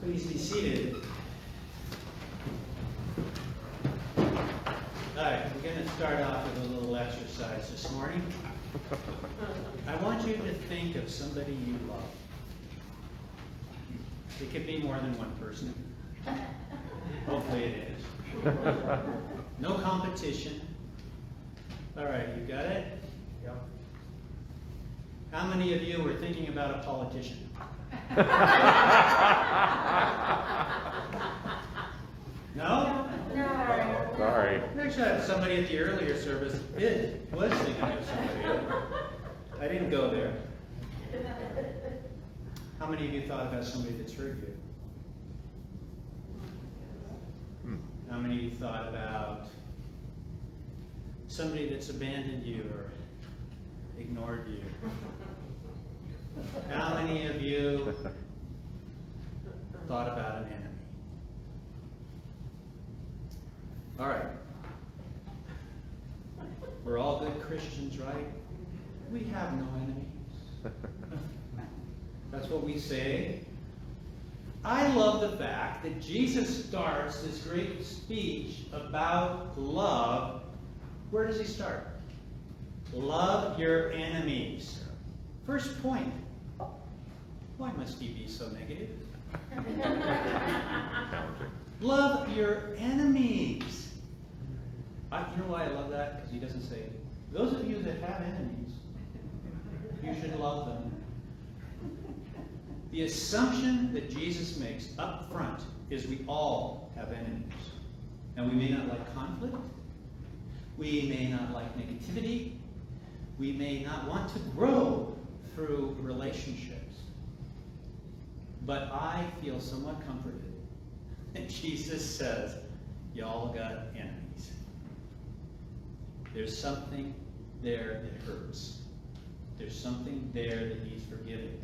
Please be seated. All right, we're going to start off with a little exercise this morning. I want you to think of somebody you love. It could be more than one person. Hopefully it is. No competition. All right, you got it? Yep. How many of you were thinking about a politician? No? No. Sorry. Actually, somebody at the earlier service was thinking of somebody. I didn't go there. How many of you thought about somebody that's hurt you? How many of you thought about somebody that's abandoned you or ignored you? How many of you thought about an enemy? All right. We're all good Christians, right? We have no enemies. That's what we say. I love the fact that Jesus starts this great speech about love. Where does he start? Love your enemies. First point. Why must he be so negative? Love your enemies. You know why I love that? Because he doesn't say, those of you that have enemies, you should love them. The assumption that Jesus makes up front is we all have enemies. And we may not like conflict. We may not like negativity. We may not want to grow through relationships. But I feel somewhat comforted that Jesus says, y'all got enemies. There's something there that hurts. There's something there that needs forgiving.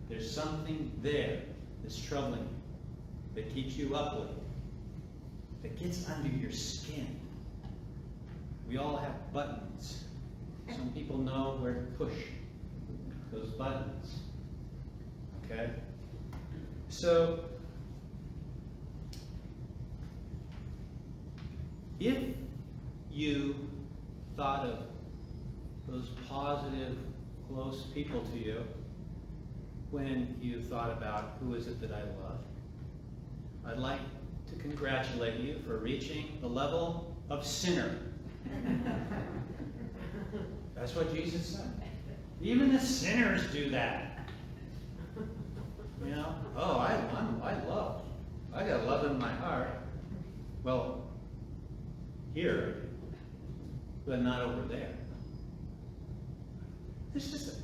There's something there that's troubling you, that keeps you up late, that gets under your skin. We all have buttons. Some people know where to push those buttons. Okay? So, if you thought of those positive, close people to you when you thought about who is it that I love, I'd like to congratulate you for reaching the level of sinner. That's what Jesus said. Even the sinners do that. You know, oh, I got love in my heart. Well, here, but not over there. It's just a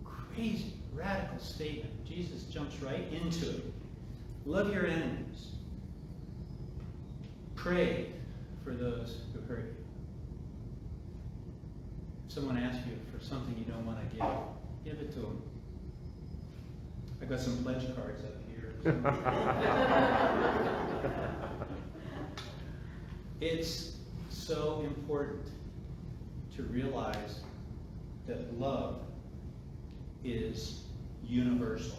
crazy, radical statement. Jesus jumps right into it. Love your enemies. Pray for those who hurt you. If someone asks you for something you don't want to give it to them. I got some pledge cards up here. It's so important to realize that love is universal.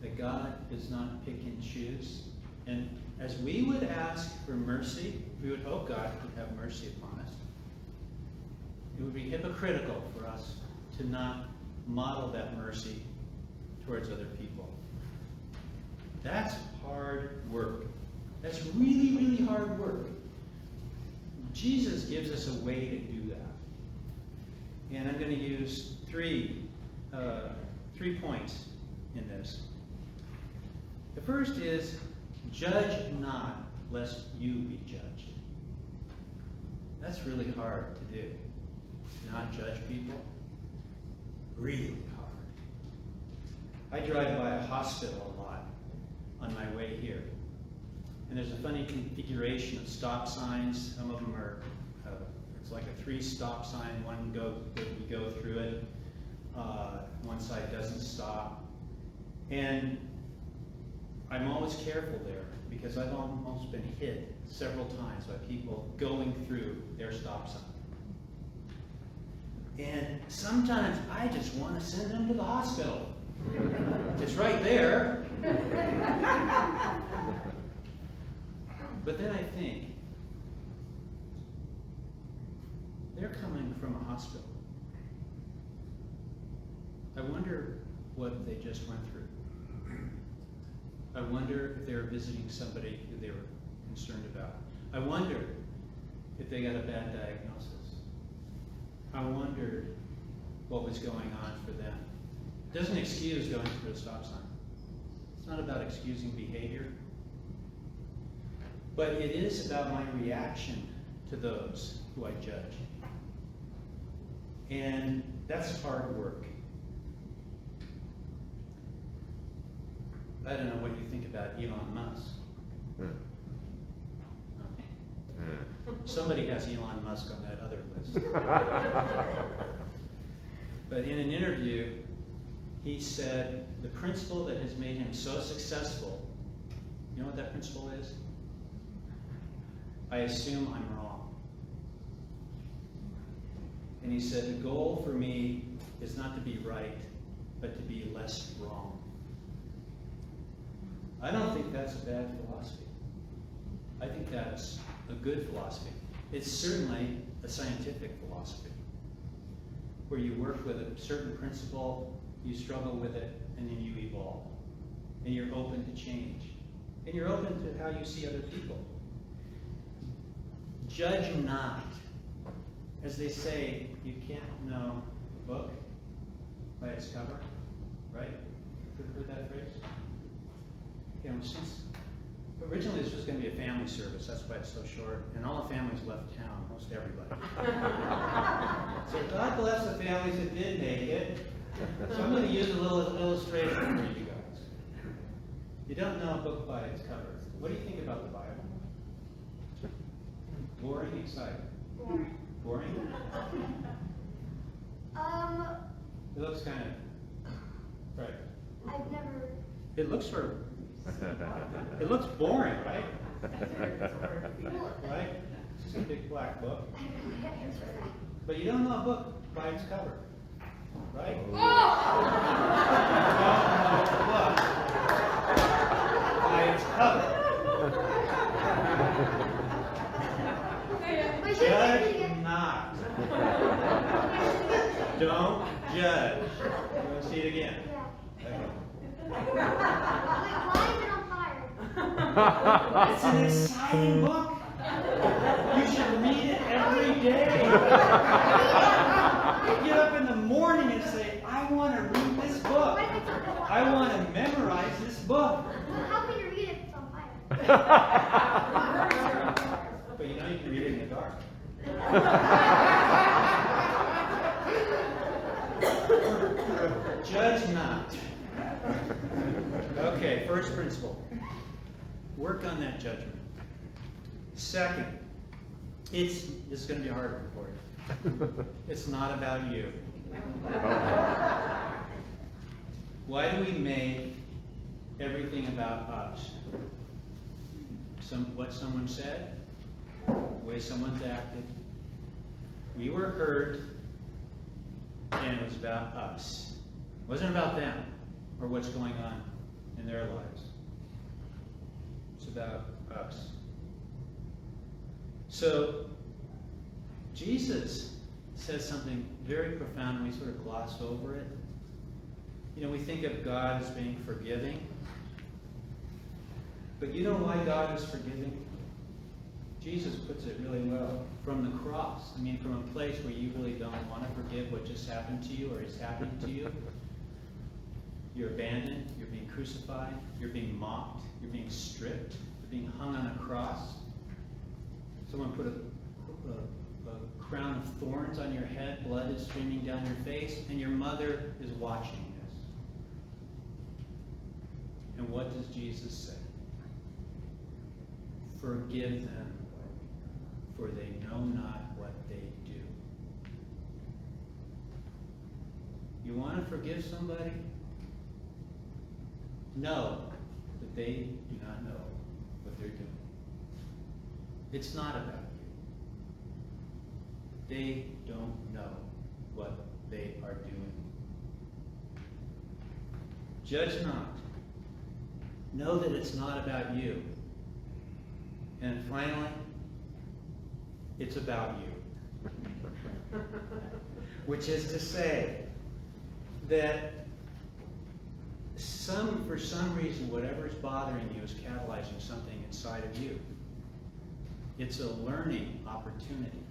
That God does not pick and choose. And as we would ask for mercy, we would hope God would have mercy upon us. It would be hypocritical for us to not model that mercy towards other people. That's hard work. That's really, really hard work. Jesus gives us a way to do that. And I'm going to use three points in this. The first is, judge not, lest you be judged. That's really hard to do. Not judge people. Really hard. I drive by a hospital a lot on my way here. And there's a funny configuration of stop signs. Some of them are, it's like a 3-stop sign. One we go through it. One side doesn't stop. And I'm always careful there because I've almost been hit several times by people going through their stop sign. And sometimes I just want to send them to the hospital. It's right there. But then I think, they're coming from a hospital. I wonder what they just went through. I wonder if they were visiting somebody who they were concerned about. I wonder if they got a bad diagnosis. I wondered what was going on for them. It doesn't excuse going through a stop sign. It's not about excusing behavior. But it is about my reaction to those who I judge. And that's hard work. I don't know what you think about Elon Musk. Somebody has Elon Musk on that other list. But in an interview, he said the principle that has made him so successful, you know what that principle is? I assume I'm wrong. And he said the goal for me is not to be right, but to be less wrong. I don't think that's a bad philosophy. I think that's a good philosophy. It's certainly a scientific philosophy, where you work with a certain principle, you struggle with it, and then you evolve. And you're open to change. And you're open to how you see other people. Judge not. As they say, you can't know a book by its cover, right? Heard that phrase? You know, since originally this was going to be a family service, that's why it's so short, and all the families left town, most everybody. So God bless the families that did make it. So I'm going to use a little illustration for you guys. You don't know a book by its cover. What do you think about the Bible? Boring, exciting? Boring? It looks kind of, right. I've never. It looks sort of, it looks boring, right? Right? It's just a big black book. But you don't know a book by its cover, right? You don't know a book by its cover. Judge not. Don't judge. You want to see it again? Yeah. Why is it on fire? It's an exciting book. You should read it every day. You get up in the morning and say, I want to read this book. I want to memorize this book. How can you read it if it's on fire? But you know you can read it in the dark. Judge not. Okay, first principle. Work on that judgment. Second, this is going to be a hard one for you. It's not about you. Why do we make everything about us? What someone said, the way someone's acted. We were hurt, and it was about us. It wasn't about them or what's going on in their lives. It's about us. So, Jesus says something very profound, and we sort of gloss over it. You know, we think of God as being forgiving. But you know why God is forgiving? Jesus puts it really well. From the cross. I mean, from a place where you really don't want to forgive what just happened to you or is happening to you. You're abandoned. You're being crucified. You're being mocked. You're being stripped. You're being hung on a cross. Someone put a crown of thorns on your head. Blood is streaming down your face. And your mother is watching this. And what does Jesus say? Forgive them, for they know not what they do. You want to forgive somebody? Know that they do not know what they're doing. It's not about you. They don't know what they are doing. Judge not. know that it's not about you. And finally, it's about you. Which is to say that for some reason, whatever is bothering you is catalyzing something inside of you. It's a learning opportunity.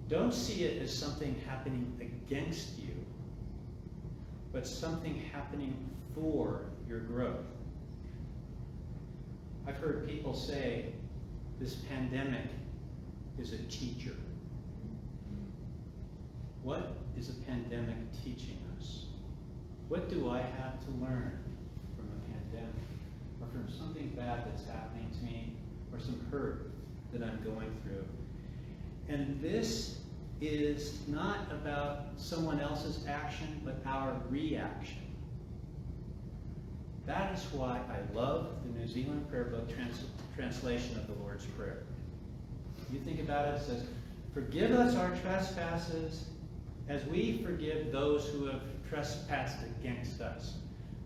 Don't see it as something happening against you, but something happening for your growth. I've heard people say this pandemic is a teacher. What is a pandemic teaching us? What do I have to learn from a pandemic, or from something bad that's happening to me, or some hurt that I'm going through? And this is not about someone else's action, but our reaction. That is why I love the New Zealand Prayer Book translation of the Lord's Prayer. You think about it, it says, "Forgive us our trespasses as we forgive those who have trespassed against us."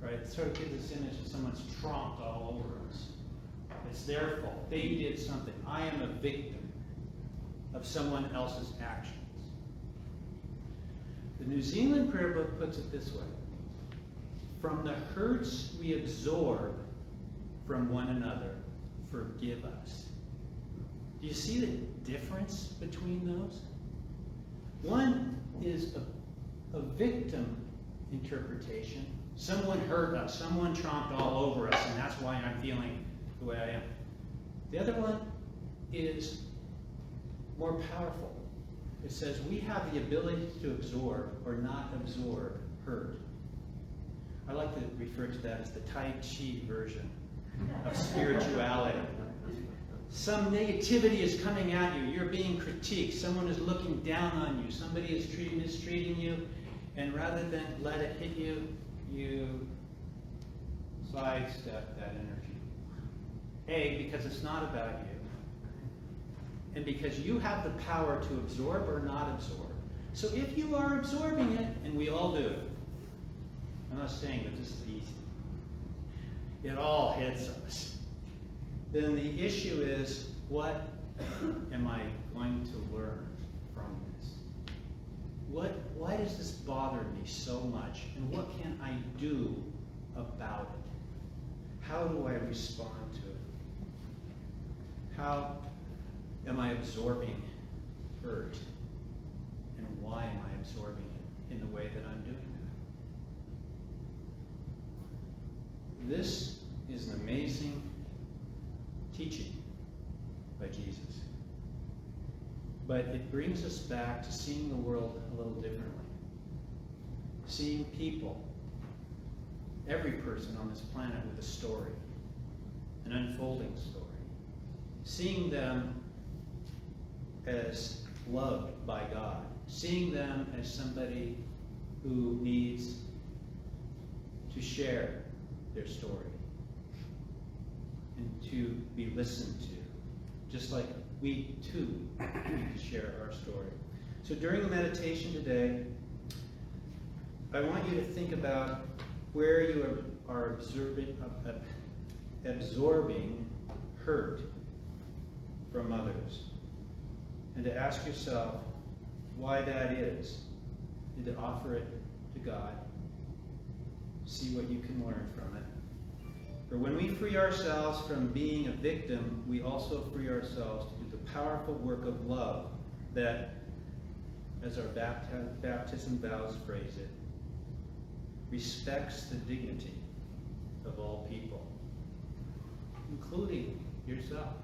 Right? It sort of gives this image of someone's tromped all over us. It's their fault. They did something. I am a victim of someone else's actions. The New Zealand Prayer Book puts it this way: from the hurts we absorb from one another, forgive us. Do you see the difference between those? One is a victim interpretation. Someone hurt us, someone tromped all over us, and that's why I'm feeling the way I am. The other one is more powerful. It says we have the ability to absorb or not absorb hurt. I like to refer to that as the Tai Chi version of spirituality. Some negativity is coming at you. You're being critiqued. Someone is looking down on you. Somebody is mistreating you. And rather than let it hit you, you sidestep that energy. A, because it's not about you. And because you have the power to absorb or not absorb. So if you are absorbing it, and we all do it, I'm not saying that this is easy. It all hits us. Then the issue is, what am I going to learn from this? Why does this bother me so much? And what can I do about it? How do I respond to it? How am I absorbing hurt? And why am I absorbing it in the way that I'm doing that? This is an amazing teaching by Jesus. But it brings us back to seeing the world a little differently. Seeing people, every person on this planet with a story, an unfolding story. Seeing them as loved by God. Seeing them as somebody who needs to share their story and to be listened to, just like we too need to share our story. So during the meditation today, I want you to think about where you are absorbing hurt from others, and to ask yourself why that is, and to offer it to God. See what you can learn from it. For when we free ourselves from being a victim, we also free ourselves to do the powerful work of love that, as our baptism vows phrase it, respects the dignity of all people, including yourself.